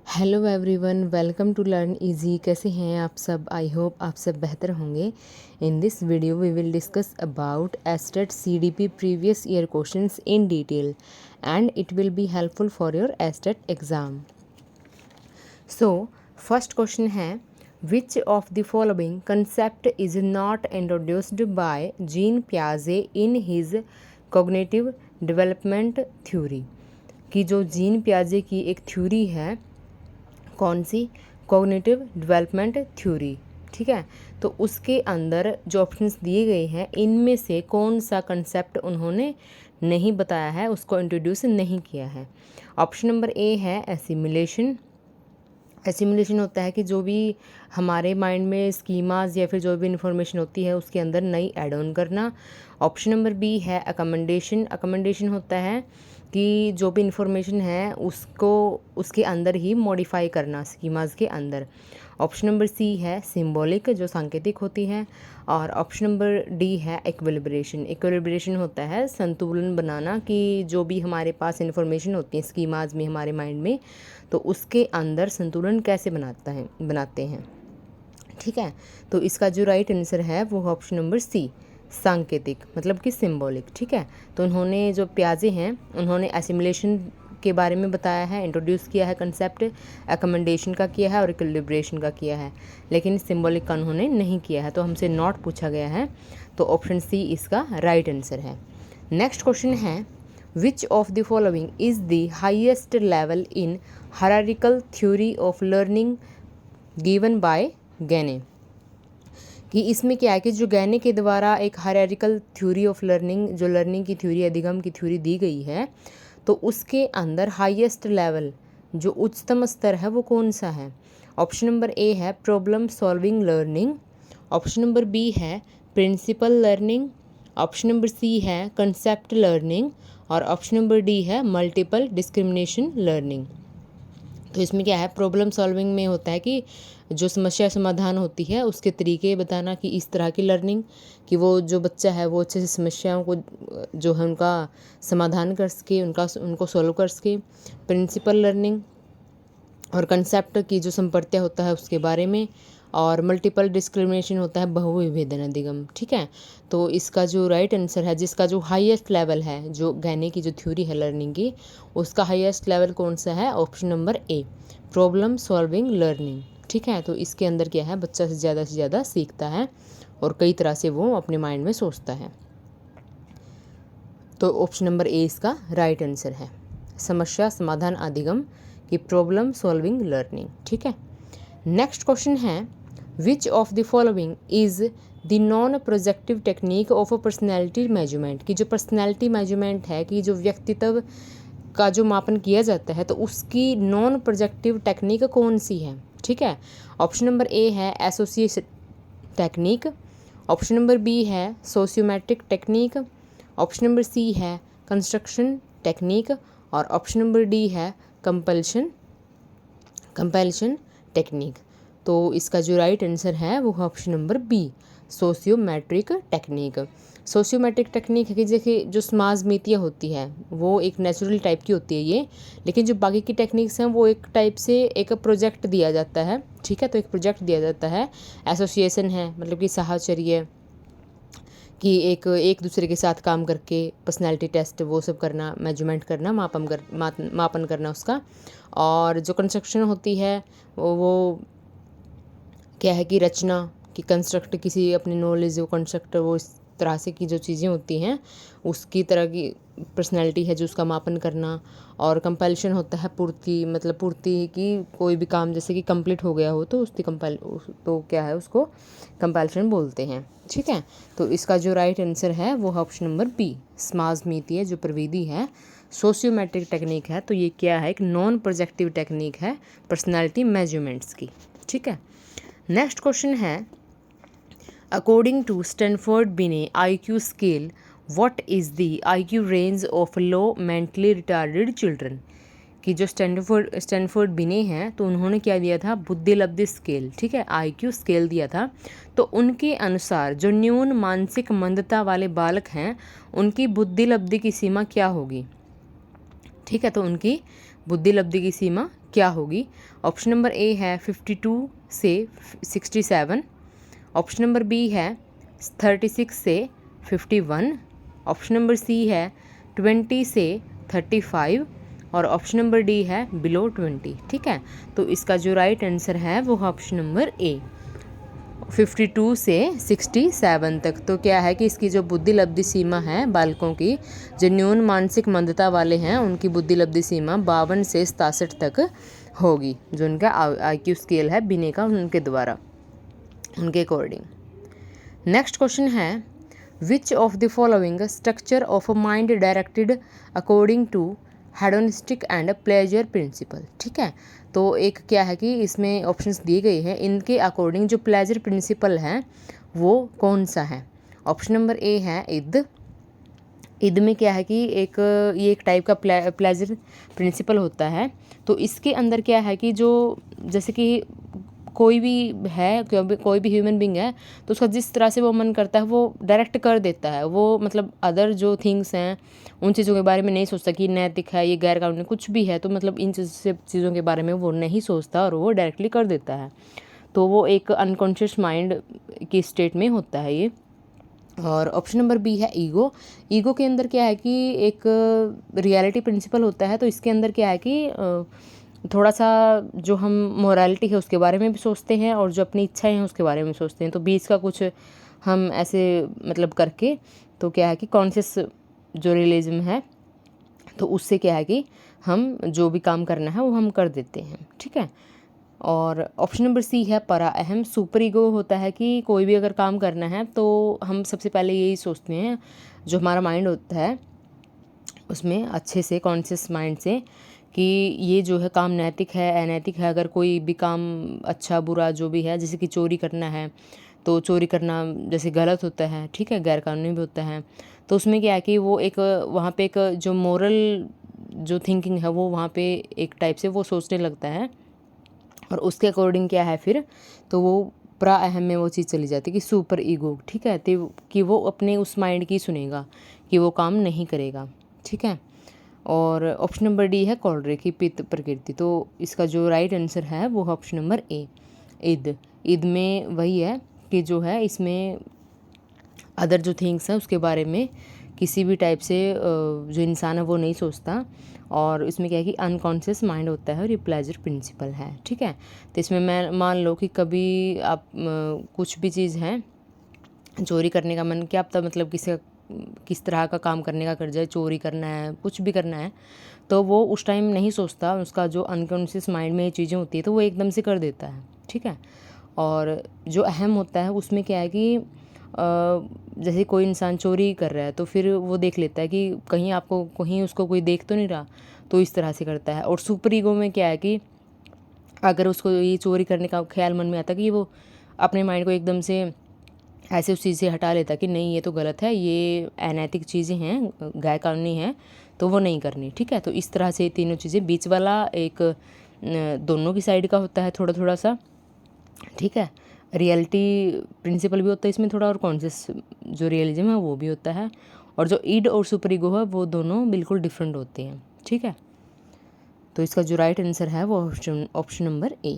Hello everyone, welcome to Learn Easy. कैसे हैं आप सब? आई होप आप सब बेहतर होंगे। In this video we will discuss about state CDP previous year questions in detail and it will be helpful for your state exam. So first question है, which of the following concept is not introduced by Jean पियाजे in his cognitive development theory. कि जो gene पियाजे की एक theory है, कौन सी? Cognitive development theory. ठीक है, तो उसके अंदर जो ऑप्शंस दिए गए हैं इनमें से कौन सा कंसेप्ट उन्होंने नहीं बताया है, उसको इंट्रोड्यूस नहीं किया है। ऑप्शन नंबर ए है एसिमिलेशन। एसिमिलेशन होता है कि जो भी हमारे माइंड में स्कीमाज या फिर जो भी इंफॉर्मेशन होती है उसके अंदर नई ऐड ऑन करना। ऑप्शन नंबर बी है अकमेंडेशन। अकमेंडेशन होता है कि जो भी इंफॉर्मेशन है उसको उसके अंदर ही मॉडिफाई करना, स्कीमाज के अंदर। ऑप्शन नंबर सी है सिंबॉलिक, जो सांकेतिक होती है। और ऑप्शन नंबर डी है इक्विलिब्रेशन। इक्विलिब्रेशन होता है संतुलन बनाना, कि जो भी हमारे पास इंफॉर्मेशन होती है स्कीमाज में हमारे माइंड में, तो उसके अंदर संतुलन कैसे बनाते हैं। ठीक है, तो इसका जो राइट आंसर है वो ऑप्शन नंबर सी, सांकेतिक, मतलब कि सिंबॉलिक। ठीक है, तो उन्होंने जो पियाजे हैं उन्होंने एसिमिलेशन के बारे में बताया है, इंट्रोड्यूस किया है कंसेप्ट, अकमेंडेशन का किया है और इक्विलिब्रेशन का किया है, लेकिन सिंबॉलिक का उन्होंने नहीं किया है, तो हमसे नॉट पूछा गया है, तो ऑप्शन सी इसका राइट आंसर है। नेक्स्ट क्वेश्चन है, which of the following is the highest level in hierarchical theory of learning given by गैने। कि इसमें क्या है कि जो गैने के द्वारा एक हायरार्किकल थ्योरी ऑफ लर्निंग, जो लर्निंग की थ्योरी, अधिगम की थ्योरी दी गई है, तो उसके अंदर हाईएस्ट लेवल, जो उच्चतम स्तर है, वो कौन सा है? ऑप्शन नंबर ए है problem solving learning. Option number B है principle learning. Option number C है कंसेप्ट लर्निंग। और ऑप्शन नंबर डी है मल्टीपल डिस्क्रिमिनेशन लर्निंग। तो इसमें क्या है, प्रॉब्लम सॉल्विंग में होता है कि जो समस्या समाधान होती है उसके तरीके बताना, कि इस तरह की लर्निंग कि वो जो बच्चा है वो अच्छे से समस्याओं को जो है उनका समाधान कर सके, उनको सॉल्व कर सके। प्रिंसिपल लर्निंग और कंसेप्ट की जो संप्रत्या होता है उसके बारे में। और मल्टीपल डिस्क्रिमिनेशन होता है बहुविभेदन अधिगम। ठीक है, तो इसका जो राइट आंसर है, जिसका जो हाईएस्ट लेवल है, जो गैने की जो थ्योरी है लर्निंग की, उसका हाईएस्ट लेवल कौन सा है? ऑप्शन नंबर ए, प्रॉब्लम सॉल्विंग लर्निंग। ठीक है, तो इसके अंदर क्या है, बच्चा से ज़्यादा सीखता है और कई तरह से वो अपने माइंड में सोचता है। तो ऑप्शन नंबर ए इसका राइट आंसर है, समस्या समाधान अधिगम की प्रॉब्लम सॉल्विंग लर्निंग। ठीक है, नेक्स्ट क्वेश्चन है, which of the following is the non projective technique of a personality measurement. की जो पर्सनैलिटी मेजरमेंट है, कि जो व्यक्तित्व का जो मापन किया जाता है, तो उसकी नॉन प्रोजेक्टिव टेक्निक कौन सी है? ठीक है, ऑप्शन नंबर ए है association technique. Option number B है sociometric technique. Option number C है कंस्ट्रक्शन टेक्निक। और ऑप्शन नंबर डी है कंपल्शन टेक्निक। तो इसका जो राइट आंसर है वो option number B, sociometric technique. Sociometric technique है कि देखिए जो समाज नीतियाँ होती है वो एक नेचुरल टाइप की होती है ये, लेकिन जो बाकी की टेक्निक्स हैं वो एक टाइप से एक प्रोजेक्ट दिया जाता है। ठीक है, तो एक प्रोजेक्ट दिया जाता है। एसोसिएशन है मतलब कि साहचर्य, कि एक दूसरे के साथ काम करके पर्सनैलिटी टेस्ट वो सब करना, मेजरमेंट करना, मापन करना उसका। और जो कंस्ट्रक्शन होती है वो क्या है कि रचना, कि कंस्ट्रक्ट किसी अपनी नॉलेज, वो कंस्ट्रक्ट वो इस तरह से की जो चीज़ें होती हैं उसकी तरह की पर्सनैलिटी है जो उसका मापन करना। और कंपल्शन होता है पूर्ति, मतलब पूर्ति की कोई भी काम जैसे कि कंप्लीट हो गया हो तो उसकी तो क्या है, उसको कंपल्शन बोलते हैं। ठीक है, तो इसका जो राइट आंसर है वो ऑप्शन नंबर बी, समाज नीति जो प्रविधि है, सोशियोमेट्रिक टेक्निक है, तो ये क्या है, एक नॉन प्रोजेक्टिव टेक्निक है पर्सनैलिटी मेजरमेंट्स की। ठीक है, नेक्स्ट क्वेश्चन है, अकॉर्डिंग टू स्टैनफोर्ड बिने IQ scale, what is the IQ range of low mentally retarded children. कि जो स्टैनफोर्ड बिने हैं तो उन्होंने क्या दिया था, बुद्धिलब्धि स्केल। ठीक है, IQ स्केल दिया था, तो उनके अनुसार जो न्यून मानसिक मंदता वाले बालक हैं उनकी बुद्धिलब्धि की सीमा क्या होगी? ठीक है, तो उनकी बुद्धि लब्धि की सीमा क्या होगी? ऑप्शन नंबर ए है 52 से 67, ऑप्शन नंबर बी है 36 से 51, ऑप्शन नंबर सी है 20 से 35 और ऑप्शन नंबर डी है बिलो 20। ठीक है, तो इसका जो राइट आंसर है वो ऑप्शन नंबर ए 52 से 67 तक। तो क्या है कि इसकी जो बुद्धि लब्धि सीमा है बालकों की, जो न्यून मानसिक मंदता वाले हैं उनकी बुद्धि लब्धि सीमा 52 से 67 तक होगी, जो उनका IQ स्केल है बिने का उनके द्वारा, उनके अकॉर्डिंग। नेक्स्ट क्वेश्चन है which of the following structure of a mind directed according to hedonistic and pleasure principle. ठीक है, तो एक क्या है कि इसमें ऑप्शंस दिए गए हैं, इनके अकॉर्डिंग जो प्लेजर प्रिंसिपल है वो कौन सा है? ऑप्शन नंबर ए है इद। इद में क्या है कि ये एक टाइप का प्लेजर प्रिंसिपल होता है। तो इसके अंदर क्या है कि जो जैसे कि कोई भी है, कोई भी ह्यूमन बींग है, तो उसका जिस तरह से वो मन करता है वो डायरेक्ट कर देता है। वो मतलब अदर जो थिंग्स हैं उन चीज़ों के बारे में नहीं सोचता कि नैतिक है, ये गैर कानूनी कुछ भी है, तो मतलब इन चीज़ों के बारे में वो नहीं सोचता और वो डायरेक्टली कर देता है। तो वो एक अनकॉन्शियस माइंड की स्टेट में होता है ये। और ऑप्शन नंबर बी है ईगो। ईगो के अंदर क्या है कि एक रियलिटी प्रिंसिपल होता है। तो इसके अंदर क्या है कि थोड़ा सा जो हम मोरालिटी है उसके बारे में भी सोचते हैं और जो अपनी इच्छाएं हैं उसके बारे में सोचते हैं। तो बीच का कुछ हम ऐसे मतलब करके, तो क्या है कि कॉन्शियस जो रियलिज्म है, तो उससे क्या है कि हम जो भी काम करना है वो हम कर देते हैं। ठीक है, और ऑप्शन नंबर सी है परा अहम। सुपर ईगो होता है कि कोई भी अगर काम करना है तो हम सबसे पहले यही सोचते हैं, जो हमारा माइंड होता है उसमें अच्छे से कॉन्शियस माइंड से, कि ये जो है काम नैतिक है अनैतिक है। अगर कोई भी काम अच्छा बुरा जो भी है, जैसे कि चोरी करना है तो चोरी करना जैसे गलत होता है, ठीक है, गैर कानूनी भी होता है। तो उसमें क्या है कि वो एक वहाँ पे एक जो मोरल जो थिंकिंग है वो वहाँ पे एक टाइप से वो सोचने लगता है और उसके अकॉर्डिंग क्या है फिर, तो वो प्रा अहम में वो चीज़ चली जाती है कि सुपर ईगो। ठीक है, तो कि वो अपने उस माइंड की सुनेगा कि वो काम नहीं करेगा। ठीक है, और ऑप्शन नंबर डी है कॉलरे की पित्त प्रकृति। तो इसका जो राइट आंसर है वो ऑप्शन नंबर ए ईद। ईद में वही है कि जो है इसमें अदर जो थिंग्स हैं उसके बारे में किसी भी टाइप से जो इंसान है वो नहीं सोचता, और इसमें क्या है कि अनकॉन्शियस माइंड होता है और ये प्लेजर प्रिंसिपल है। ठीक है, तो इसमें मैं मान लो कि कभी आप कुछ भी चीज़ है, चोरी करने का मन, क्या पता मतलब किस तरह का काम करने का कर जाए, चोरी करना है कुछ भी करना है, तो वो उस टाइम नहीं सोचता, उसका जो अनकॉन्शियस माइंड में ये चीज़ें होती है तो वो एकदम से कर देता है। ठीक है, और जो अहम होता है उसमें क्या है कि जैसे कोई इंसान चोरी कर रहा है तो फिर वो देख लेता है कि कहीं उसको कोई देख तो नहीं रहा, तो इस तरह से करता है। और सुपर ईगो में क्या है कि अगर उसको ये चोरी करने का ख्याल मन में आता कि वो अपने माइंड को एकदम से ऐसे उस चीज़ से हटा लेता कि नहीं ये तो गलत है, ये अनैतिक चीज़ें हैं, गैर कानूनी हैं, तो वो नहीं करनी। ठीक है, तो इस तरह से तीनों चीज़ें, बीच वाला एक दोनों की साइड का होता है थोड़ा थोड़ा सा। ठीक है, रियलिटी प्रिंसिपल भी होता है इसमें थोड़ा, और कॉन्शियस जो रियलिज्म है वो भी होता है, और जो ईड और सुपर ईगो है वो दोनों बिल्कुल डिफरेंट होते हैं। ठीक है, तो इसका जो राइट आंसर है वो option number A.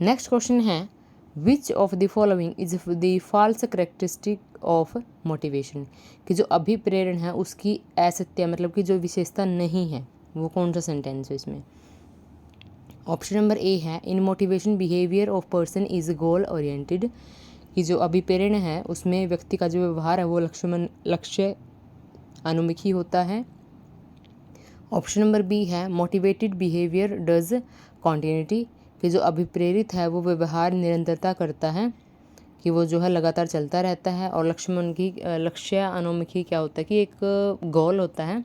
Next question है which of the following is the false characteristic of motivation, कि जो अभिप्रेरण है उसकी असत्य मतलब कि जो विशेषता नहीं है, वो कौन सा सेंटेंस है इसमें? ऑप्शन नंबर ए है in motivation behaviour of person is goal oriented, कि जो अभिप्रेरण है उसमें व्यक्ति का जो व्यवहार है वो लक्ष्य अनुमुखी होता है। ऑप्शन नंबर बी है मोटिवेटेड बिहेवियर डज कॉन्टिन्यूटी, कि जो अभिप्रेरित है वो व्यवहार निरंतरता करता है, कि वो जो है लगातार चलता रहता है। और लक्ष्य अनुमुखी क्या होता है कि एक गोल होता है,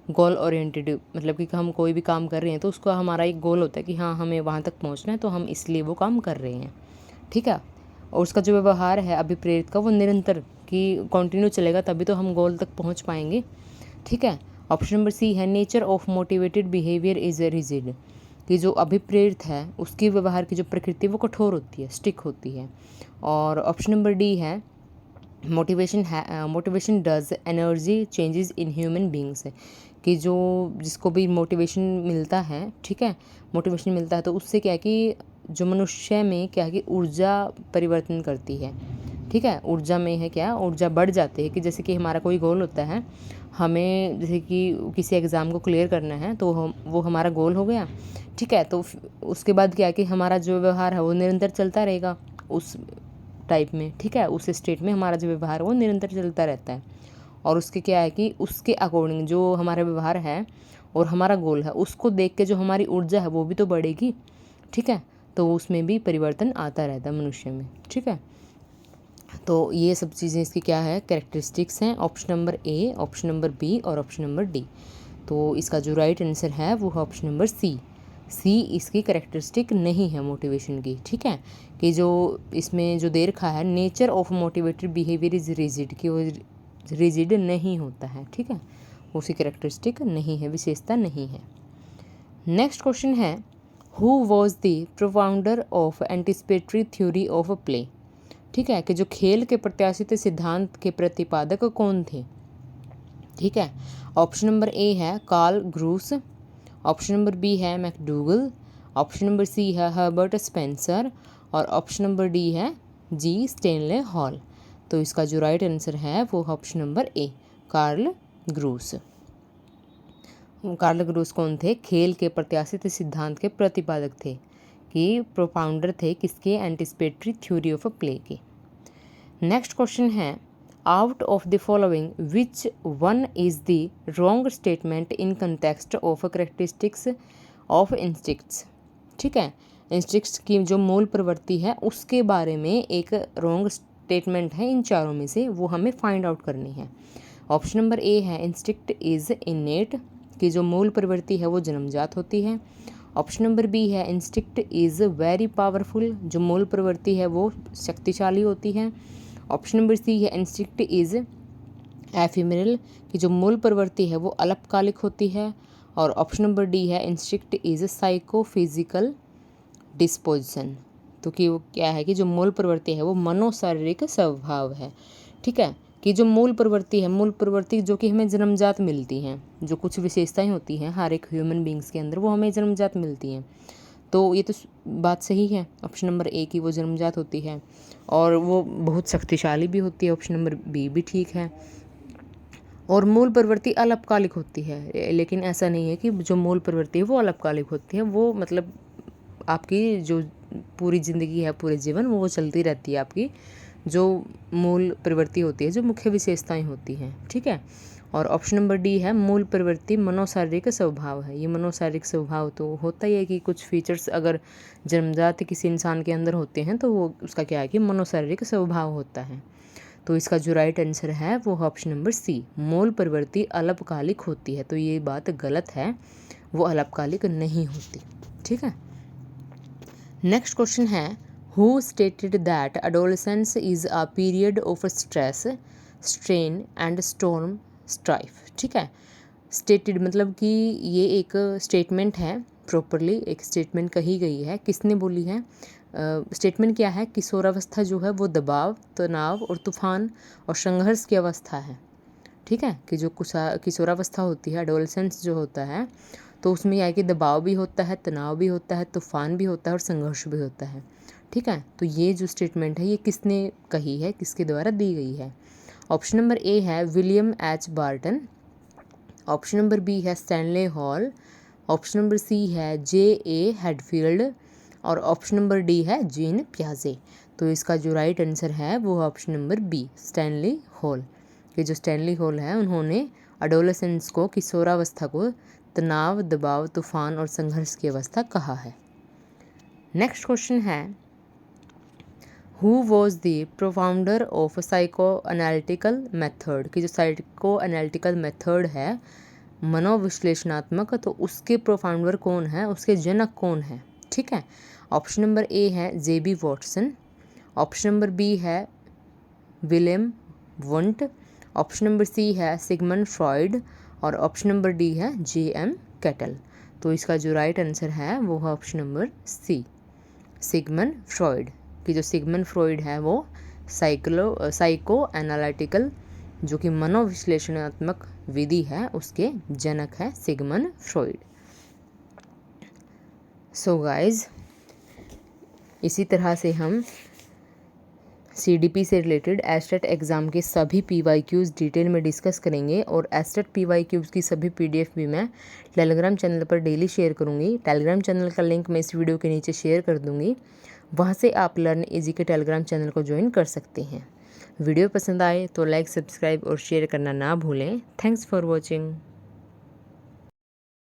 गोल ओरिएंटेड, मतलब कि हम कोई भी काम कर रहे हैं तो उसका हमारा एक गोल होता है कि हाँ हमें वहाँ तक पहुँचना है, तो हम इसलिए वो काम कर रहे हैं। ठीक है, और उसका जो व्यवहार है अभिप्रेरित का वो निरंतर कि कंटिन्यू चलेगा, तभी तो हम गोल तक पहुँच पाएंगे। ठीक है, ऑप्शन नंबर सी है nature of motivated behaviour is rigid, कि जो अभिप्रेरित है उसकी व्यवहार की जो प्रकृति वो कठोर होती है, स्टिक होती है। और ऑप्शन नंबर डी है motivation does energy changes in human beings, कि जो जिसको भी मोटिवेशन मिलता है, ठीक है, मोटिवेशन मिलता है तो उससे क्या है कि जो मनुष्य में क्या है कि ऊर्जा परिवर्तन करती है, ठीक है, ऊर्जा में है क्या, ऊर्जा बढ़ जाती है। कि जैसे कि हमारा कोई गोल होता है, हमें जैसे कि किसी एग्ज़ाम को क्लियर करना है तो वो हमारा गोल हो गया, ठीक है, तो उसके बाद क्या है कि हमारा जो व्यवहार है वो निरंतर चलता रहेगा उस टाइप में, ठीक है, उस स्टेट में हमारा जो व्यवहार है वो निरंतर चलता रहता है। और उसके क्या है कि उसके अकॉर्डिंग जो हमारा व्यवहार है और हमारा गोल है उसको देख के जो हमारी ऊर्जा है वो भी तो बढ़ेगी, ठीक है, तो उसमें भी परिवर्तन आता रहता है मनुष्य में, ठीक है। तो ये सब चीज़ें इसकी क्या है, कैरेक्टरिस्टिक्स हैं। Option number A, option number B और ऑप्शन नंबर डी। तो इसका जो राइट आंसर है वो है ऑप्शन नंबर सी इसकी कैरेक्टरिस्टिक नहीं है मोटिवेशन की, ठीक है, कि जो इसमें जो दे रखा है nature of motivated behaviour is rigid, कि वो रिजिड नहीं होता है, ठीक है, उसकी कैरेक्टरिस्टिक नहीं है, विशेषता नहीं है। नेक्स्ट क्वेश्चन है, who was the propounder of anticipatory theory of play, ठीक है, कि जो खेल के प्रत्याशित सिद्धांत के प्रतिपादक कौन थे, ठीक है। ऑप्शन नंबर ए है Karl Groos, option number B है मैकडूगल, ऑप्शन नंबर सी है हर्बर्ट स्पेंसर और ऑप्शन नंबर डी है जी स्टेनले हॉल। तो इसका जो राइट आंसर है वो option number A, Karl Groos. Karl Groos कौन थे, खेल के प्रत्याशित सिद्धांत के प्रतिपादक थे, कि प्रोपाउंडर थे किसके, एंटिसिपेटरी थ्योरी ऑफ प्ले के। नेक्स्ट क्वेश्चन है, out of the following which one is the wrong statement in context of characteristics of instincts, ठीक है, इंस्टिक्ट्स की जो मूल प्रवृत्ति है उसके बारे में एक रॉन्ग स्टेटमेंट है इन चारों में से, वो हमें फाइंड आउट करनी है। ऑप्शन नंबर ए है इंस्टिक्ट इज इनेट, कि जो मूल प्रवृत्ति है वो जन्मजात होती है। ऑप्शन नंबर बी है इंस्टिक्ट इज़ वेरी पावरफुल, जो मूल प्रवृत्ति है वो शक्तिशाली होती है। ऑप्शन नंबर सी है इंस्टिक्ट इज़ एफिमेरल, कि जो मूल प्रवृत्ति है वो अल्पकालिक होती है। और ऑप्शन नंबर डी है इंस्टिक्ट इज़ साइकोफिजिकल डिस्पोजिशन, तो कि वो क्या है कि जो मूल प्रवृत्ति है वो मनोशारीरिक स्वभाव है, ठीक है, कि जो मूल प्रवृत्ति है, मूल प्रवृत्ति जो कि हमें जन्मजात मिलती हैं, जो कुछ विशेषताएं होती हैं हर एक ह्यूमन बींग्स के अंदर वो हमें जन्मजात मिलती हैं। तो ये तो बात सही है, ऑप्शन नंबर ए की वो जन्मजात होती है और वो बहुत शक्तिशाली भी होती है, ऑप्शन नंबर बी भी ठीक है। और मूल प्रवृत्ति अल्पकालिक होती है, लेकिन ऐसा नहीं है कि जो मूल प्रवृत्ति है वो अल्पकालिक होती है, वो मतलब आपकी जो पूरी ज़िंदगी है, पूरे जीवन वो चलती रहती है, आपकी जो मूल प्रवृत्ति होती है, जो मुख्य विशेषताएं होती हैं, ठीक है। और ऑप्शन नंबर डी है मूल प्रवृत्ति मनोशारीरिक स्वभाव है, ये मनोशारीरिक स्वभाव तो होता ही है कि कुछ फीचर्स अगर जन्मजात किसी इंसान के अंदर होते हैं तो वो उसका क्या है कि मनोशारीरिक स्वभाव होता है। तो इसका जो राइट आंसर है वो ऑप्शन नंबर सी, मूल प्रवृत्ति अल्पकालिक होती है। तो ये बात गलत है, वो अल्पकालिक नहीं होती, ठीक है। नेक्स्ट क्वेश्चन है, who stated that adolescence is a period of stress, strain and storm strife, ठीक है। स्टेटेड मतलब कि ये एक स्टेटमेंट है, प्रॉपरली एक स्टेटमेंट कही गई है, किसने बोली है, स्टेटमेंट क्या है, किशोरावस्था जो है वो दबाव, तनाव और तूफान और संघर्ष की अवस्था है, ठीक है, कि जो किशोरावस्था होती है, एडोलसेंस जो होता है, तो उसमें यह है कि दबाव भी होता है, तनाव भी होता है, तूफान भी होता है और संघर्ष भी होता है, ठीक है। तो ये जो स्टेटमेंट है ये किसने कही है, किसके द्वारा दी गई है। ऑप्शन नंबर ए है William H Barton, option number B है Stanley Hall, option number C है जे ए हेडफील्ड और ऑप्शन नंबर डी है जीन प्याजे। तो इसका जो राइट आंसर है वो option number B, Stanley Hall, कि जो स्टैनली हॉल है उन्होंने एडोलेसेंस को, किशोरावस्था को तनाव, दबाव, तूफान और संघर्ष की अवस्था कहा है। नेक्स्ट क्वेश्चन है, who was the propounder of psycho analytical method, कि जो साइको एनालिटिकल मेथड है मनोविश्लेषणात्मक, तो उसके प्रोफाउंडर कौन है, उसके जनक कौन है, ठीक है। ऑप्शन नंबर ए है JB Watson, option number B है William Wundt, option number C है सिगमंड फ्रॉइड और ऑप्शन नंबर डी है जे.एम. कैटल। तो इसका जो राइट आंसर है वो है option number C, Sigmund Freud, कि जो सिगमंड फ्रॉइड है वो साइको एनालिटिकल जो कि मनोविश्लेषणात्मक विधि है उसके जनक है सिगमंड फ्रॉइड। सो गाइज, इसी तरह से हम CDP से रिलेटेड एस्टेट एग्ज़ाम के सभी PYQs डिटेल में डिस्कस करेंगे और एस्टेट PYQs की सभी PDF भी मैं टेलीग्राम चैनल पर डेली शेयर करूंगी। टेलीग्राम चैनल का लिंक मैं इस वीडियो के नीचे शेयर कर दूंगी, वहां से आप लर्न इजी के टेलीग्राम चैनल को ज्वाइन कर सकते हैं। वीडियो पसंद आए तो लाइक, सब्सक्राइब और शेयर करना ना भूलें। Thanks for watching.